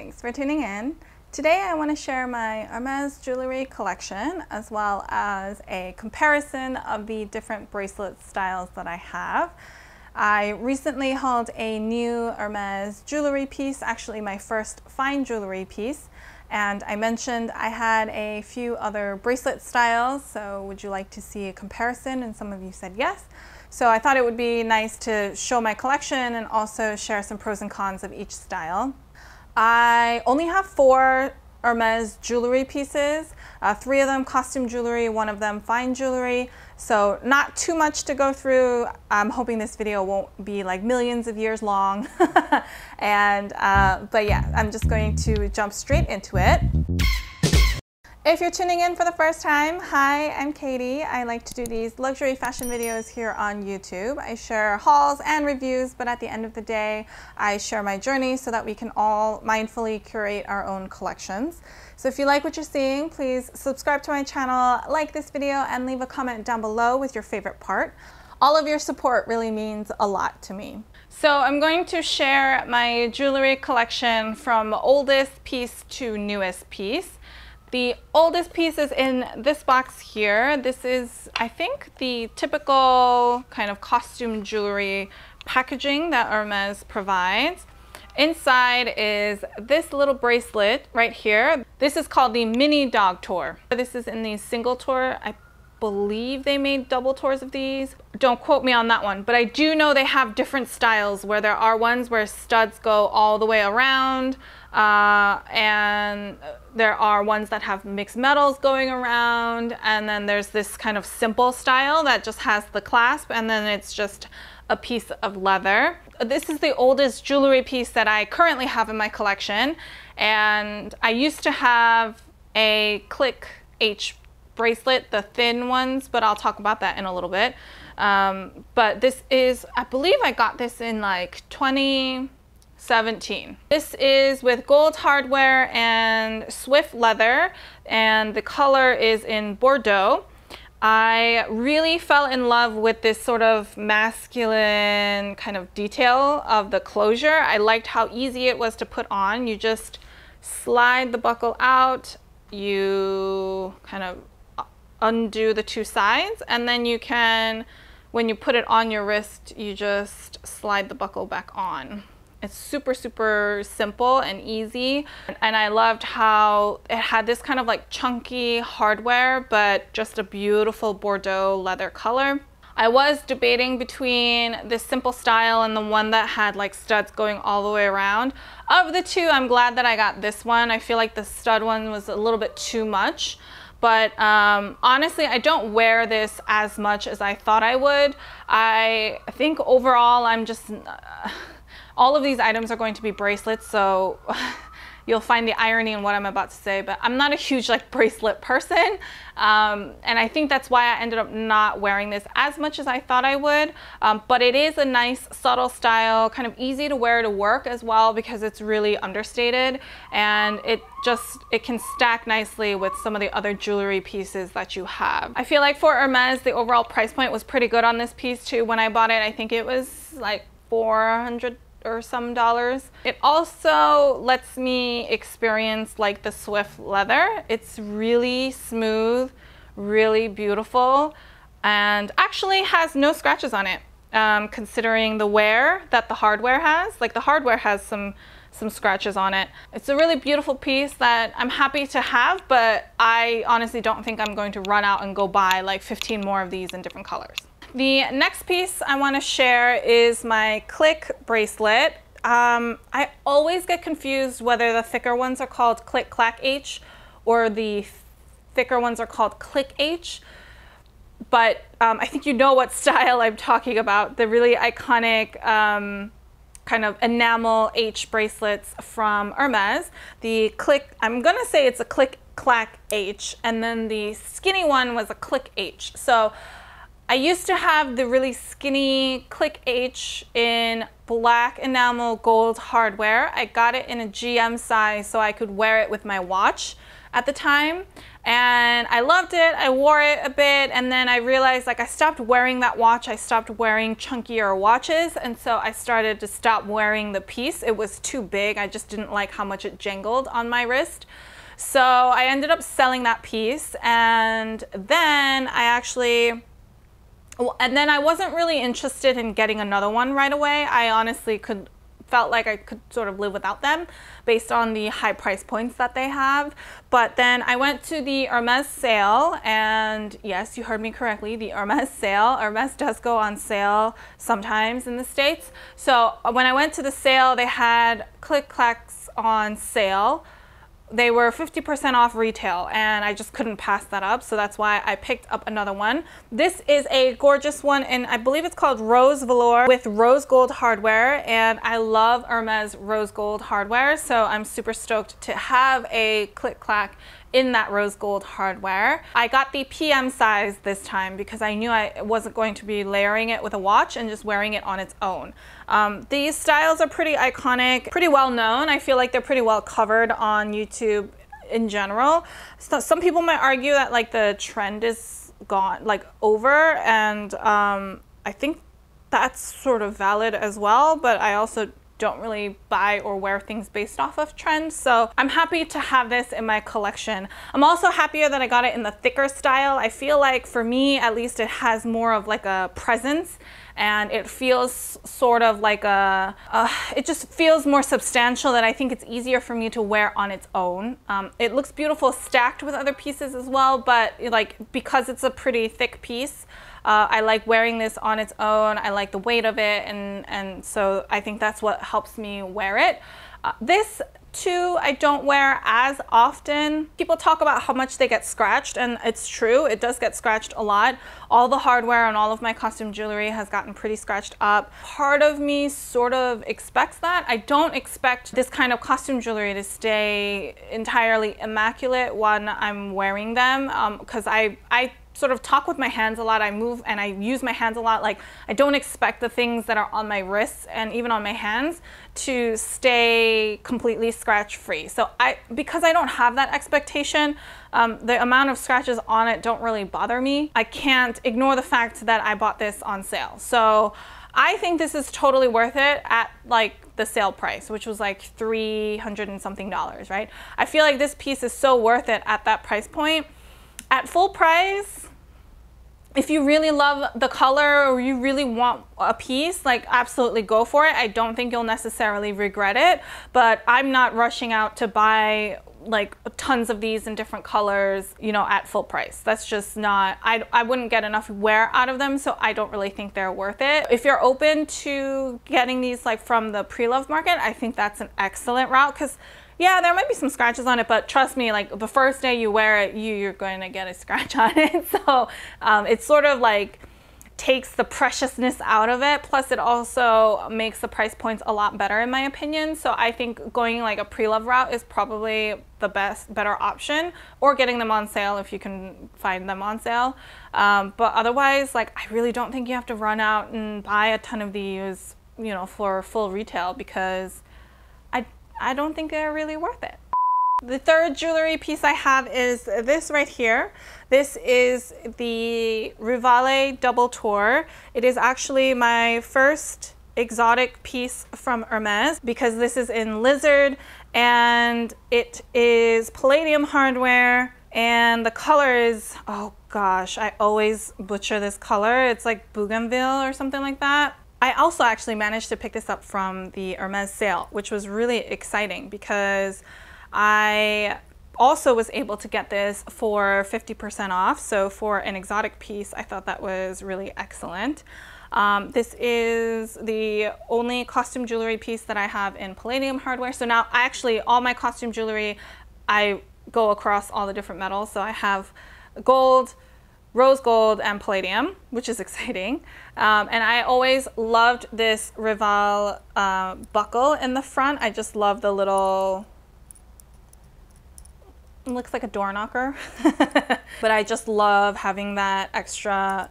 Thanks for tuning in. Today I want to share my Hermes jewelry collection as well as a comparison of the different bracelet styles that I have. I recently hauled a new Hermes jewelry piece, actually my first fine jewelry piece, and I mentioned I had a few other bracelet styles, so would you like to see a comparison? And some of you said yes. So I thought it would be nice to show my collection and also share some pros and cons of each style. I only have 4 Hermes jewelry pieces, 3 of them costume jewelry, 1 of them fine jewelry, so not too much to go through. I'm hoping this video won't be like millions of years long. But yeah, I'm just going to jump straight into it. If you're tuning in for the first time, hi, I'm Katie. I like to do these luxury fashion videos here on YouTube. I share hauls and reviews, but at the end of the day, I share my journey so that we can all mindfully curate our own collections. So if you like what you're seeing, please subscribe to my channel, like this video, and leave a comment down below with your favorite part. All of your support really means a lot to me. So I'm going to share my jewelry collection from oldest piece to newest piece. The oldest piece is in this box here. This is, I think, the typical kind of costume jewelry packaging that Hermes provides. Inside is this little bracelet right here. This is called the Mini Dog Tour. This is in the single tour. I believe they made double tours of these. Don't quote me on that one, but I do know they have different styles where there are ones where studs go all the way around, and there are ones that have mixed metals going around, and then there's this kind of simple style that just has the clasp and then it's just a piece of leather. This is the oldest jewelry piece that I currently have in my collection, and I used to have a Clic H bracelet, the thin ones, but I'll talk about that in a little bit. But this is, I believe I got this in like 2017. This is with gold hardware and swift leather, and the color is in Bordeaux. I really fell in love with this sort of masculine kind of detail of the closure. I liked how easy it was to put on. You just slide the buckle out, you kind of undo the 2 sides, and then you can, when you put it on your wrist, you just slide the buckle back on. It's super, super simple and easy. And I loved how it had this kind of like chunky hardware, but just a beautiful Bordeaux leather color. I was debating between this simple style and the one that had like studs going all the way around. Of the 2, I'm glad that I got this one. I feel like the stud one was a little bit too much. But honestly, I don't wear this as much as I thought I would. I think overall, I'm just, all of these items are going to be bracelets, so you'll find the irony in what I'm about to say, but I'm not a huge like bracelet person. And I think that's why I ended up not wearing this as much as I thought I would. But it is a nice subtle style, kind of easy to wear to work as well because it's really understated, and it can stack nicely with some of the other jewelry pieces that you have. I feel like for Hermes, the overall price point was pretty good on this piece too. When I bought it, I think it was like $400 or some dollars. It also lets me experience like the swift leather. It's really smooth, really beautiful, and actually has no scratches on it, considering the wear that the hardware has. Like the hardware has some scratches on it. It's a really beautiful piece that I'm happy to have, but I honestly don't think I'm going to run out and go buy like 15 more of these in different colors. The next piece I want to share is my Clic bracelet. I always get confused whether the thicker ones are called Clic Clac H or the thicker ones are called Clic H. But I think you know what style I'm talking about. The really iconic kind of enamel H bracelets from Hermes. The Clic, I'm gonna say it's a Clic Clac H, and then the skinny one was a Clic H. So I used to have the really skinny Clic H in black enamel gold hardware. I got it in a GM size so I could wear it with my watch. at the time, and I loved it. I wore it a bit, and then I realized like I stopped wearing that watch. I stopped wearing chunkier watches, and so I started to stop wearing the piece. It was too big. I just didn't like how much it jangled on my wrist. So I ended up selling that piece, and then I wasn't really interested in getting another one right away. I honestly felt like I could sort of live without them based on the high price points that they have. But then I went to the Hermes sale, and yes, you heard me correctly, the Hermes sale. Hermes does go on sale sometimes in the States. So when I went to the sale, they had Clacs on sale. They were 50% off retail, and I just couldn't pass that up, so that's why I picked up another one. This is a gorgeous one, and I believe it's called Rose Velour with rose gold hardware, and I love Hermes rose gold hardware, so I'm super stoked to have a Clac in that rose gold hardware. I got the PM size this time because I knew I wasn't going to be layering it with a watch and just wearing it on its own. These styles are pretty iconic, pretty well known. I feel like they're pretty well covered on YouTube in general. So some people might argue that like the trend is gone, like over, and I think that's sort of valid as well, but I also don't really buy or wear things based off of trends. So I'm happy to have this in my collection. I'm also happier that I got it in the thicker style. I feel like for me, at least, it has more of like a presence, and it feels sort of like it just feels more substantial, that I think it's easier for me to wear on its own. It looks beautiful stacked with other pieces as well, but like because it's a pretty thick piece, I like wearing this on its own. I like the weight of it, and so I think that's what helps me wear it. This too, I don't wear as often. People talk about how much they get scratched, and it's true, it does get scratched a lot. All the hardware on all of my costume jewelry has gotten pretty scratched up. Part of me sort of expects that. I don't expect this kind of costume jewelry to stay entirely immaculate when I'm wearing them, because I sort of talk with my hands a lot. I move and I use my hands a lot. Like, I don't expect the things that are on my wrists and even on my hands to stay completely scratch free. So because I don't have that expectation, the amount of scratches on it don't really bother me. I can't ignore the fact that I bought this on sale. So I think this is totally worth it at like the sale price, which was like $300 and something, right? I feel like this piece is so worth it at that price point. At full price, if you really love the color or you really want a piece, like absolutely go for it. I don't think you'll necessarily regret it, but I'm not rushing out to buy like tons of these in different colors, you know, at full price. That's just not, I wouldn't get enough wear out of them, so I don't really think they're worth it. If you're open to getting these like from the pre-loved market, I think that's an excellent route, because yeah, there might be some scratches on it, but trust me, like the first day you wear it, you're going to get a scratch on it. So it sort of like takes the preciousness out of it. Plus it also makes the price points a lot better in my opinion. So I think going like a pre-love route is probably the better option, or getting them on sale if you can find them on sale. But otherwise, like I really don't think you have to run out and buy a ton of these, you know, for full retail, because I don't think they're really worth it. The third jewelry piece I have is this right here. This is the Rivale Double Tour. It is actually my first exotic piece from Hermes, because this is in lizard and it is palladium hardware, and the color is, oh gosh, I always butcher this color. It's like bougainville or something like that. I also actually managed to pick this up from the Hermes sale, which was really exciting because I also was able to get this for 50% off. So for an exotic piece, I thought that was really excellent. This is the only costume jewelry piece that I have in palladium hardware. So now all my costume jewelry, I go across all the different metals. So I have gold, rose gold, and palladium, which is exciting. And I always loved this Rivale buckle in the front. I just love the little, it looks like a door knocker, but I just love having that extra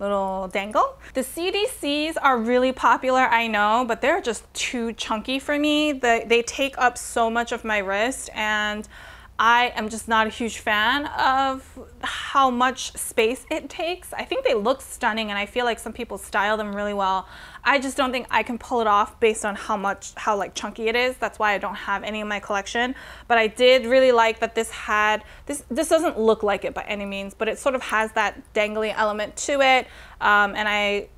little dangle. The CDCs are really popular, I know, but they're just too chunky for me. They take up so much of my wrist, and I am just not a huge fan of how much space it takes. I think they look stunning and I feel like some people style them really well. I just don't think I can pull it off based on how like chunky it is. That's why I don't have any in my collection. But I did really like that this had, this doesn't look like it by any means, but it sort of has that dangly element to it. And I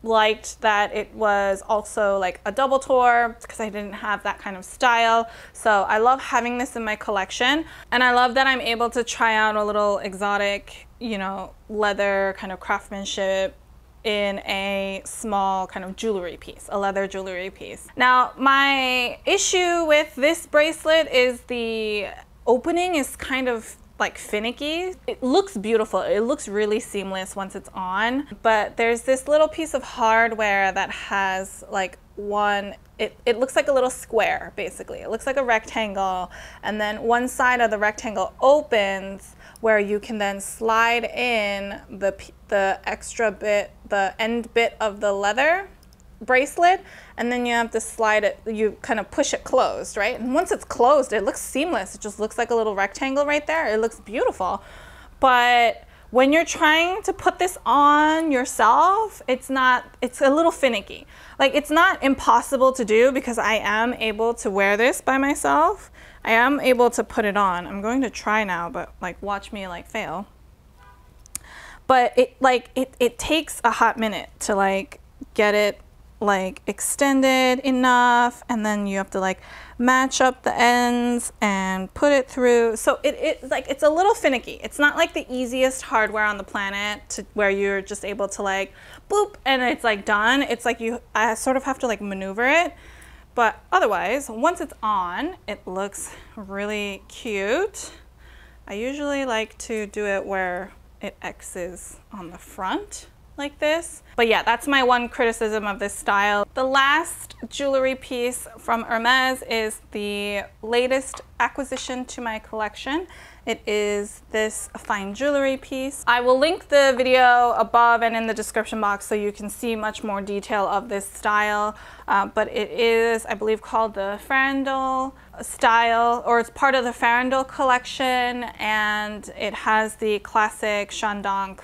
liked that it was also like a double tour because I didn't have that kind of style. So I love having this in my collection, and I love that I'm able to try out a little exotic, you know, leather kind of craftsmanship in a small kind of jewelry piece, a leather jewelry piece. Now, my issue with this bracelet is the opening is kind of like finicky. It looks beautiful. It looks really seamless once it's on, but there's this little piece of hardware that has like it looks like a little square, basically. It looks like a rectangle, and then one side of the rectangle opens where you can then slide in the extra bit, the end bit of the leather bracelet, and then you have to slide it, you kind of push it closed, right? And once it's closed, it looks seamless. It just looks like a little rectangle right there. It looks beautiful. But when you're trying to put this on yourself, it's a little finicky. Like, it's not impossible to do because I am able to wear this by myself. I am able to put it on. I'm going to try now, but like, watch me like fail. But it takes a hot minute to like get it like extended enough, and then you have to like match up the ends and put it through. So it's a little finicky. It's not like the easiest hardware on the planet to where you're just able to like boop and it's like done. It's like I sort of have to like maneuver it, but otherwise once it's on, it looks really cute. I usually like to do it where it X's on the front like this. But yeah, that's my one criticism of this style. The last jewelry piece from Hermes is the latest acquisition to my collection. It is this fine jewelry piece. I will link the video above and in the description box so you can see much more detail of this style. But it is, I believe, called the Farandole style, or it's part of the Farandole collection, and it has the classic Chandonk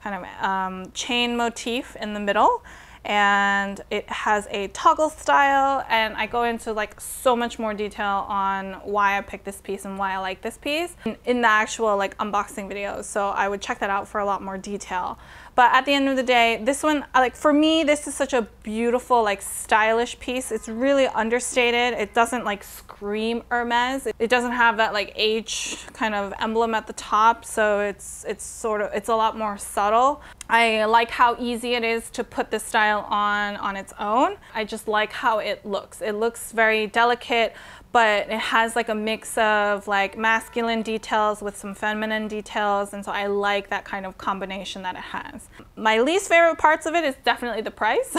kind of chain motif in the middle, and it has a toggle style, and I go into like so much more detail on why I picked this piece and why I like this piece in the actual like unboxing videos, so I would check that out for a lot more detail. But at the end of the day, this one, like, for me, this is such a beautiful, like, stylish piece. It's really understated. It doesn't like scream Hermes. It doesn't have that like H kind of emblem at the top, so it's a lot more subtle. I like how easy it is to put this style on its own. I just like how it looks. It looks very delicate, but it has like a mix of like masculine details with some feminine details, and so I like that kind of combination that it has. My least favorite parts of it is definitely the price.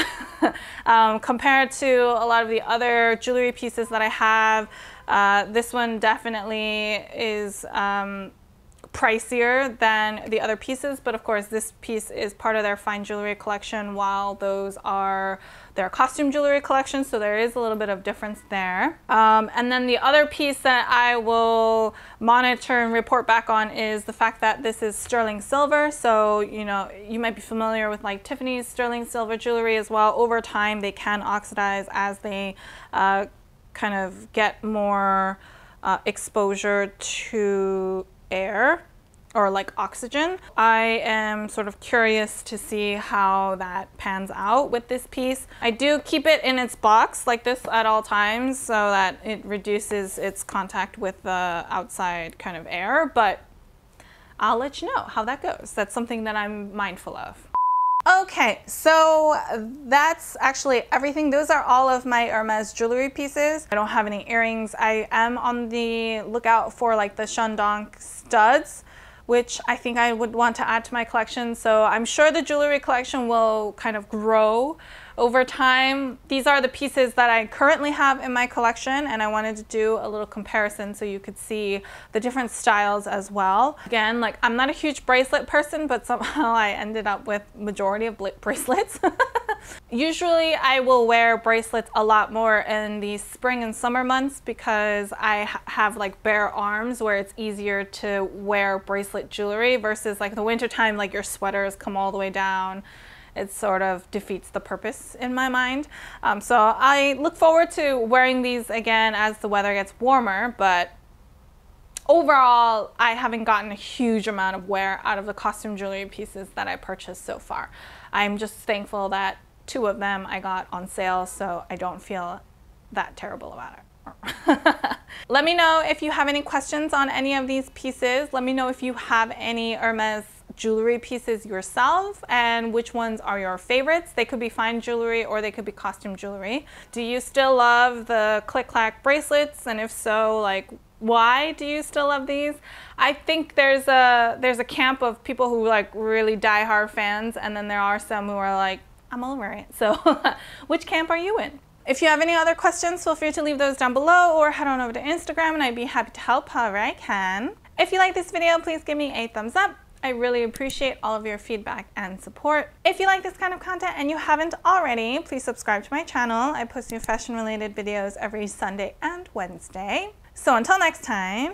Compared to a lot of the other jewelry pieces that I have, this one definitely is pricier than the other pieces, but of course this piece is part of their fine jewelry collection, while those are their costume jewelry collection, so there is a little bit of difference there. And then the other piece that I will monitor and report back on is the fact that this is sterling silver. So, you know, you might be familiar with like Tiffany's sterling silver jewelry as well. Over time they can oxidize as they kind of get more exposure to air or like oxygen. I am sort of curious to see how that pans out with this piece. I do keep it in its box like this at all times so that it reduces its contact with the outside kind of air, but I'll let you know how that goes. That's something that I'm mindful of. Okay, so that's actually everything. Those are all of my Hermes jewelry pieces. I don't have any earrings. I am on the lookout for like the Chandonk studs, which I think I would want to add to my collection. So I'm sure the jewelry collection will kind of grow over time. These are the pieces that I currently have in my collection, and I wanted to do a little comparison so you could see the different styles as well. Again, like, I'm not a huge bracelet person, but somehow I ended up with majority of bracelets. Usually I will wear bracelets a lot more in the spring and summer months because I have like bare arms where it's easier to wear bracelet jewelry versus like the winter time, like your sweaters come all the way down. It sort of defeats the purpose in my mind. So I look forward to wearing these again as the weather gets warmer, but overall, I haven't gotten a huge amount of wear out of the costume jewelry pieces that I purchased so far. I'm just thankful that 2 of them I got on sale, so I don't feel that terrible about it. Let me know if you have any questions on any of these pieces. Let me know if you have any Hermes jewelry pieces yourself and which ones are your favorites. They could be fine jewelry or they could be costume jewelry. Do you still love the Clic Clac bracelets? And if so, like, why do you still love these? I think there's a camp of people who like really die-hard fans, and then there are some who are like, I'm over it. So which camp are you in? If you have any other questions, feel free to leave those down below or head on over to Instagram and I'd be happy to help however I can. If you like this video, please give me a thumbs up. I really appreciate all of your feedback and support. If you like this kind of content and you haven't already, please subscribe to my channel. I post new fashion related videos every Sunday and Wednesday. So until next time,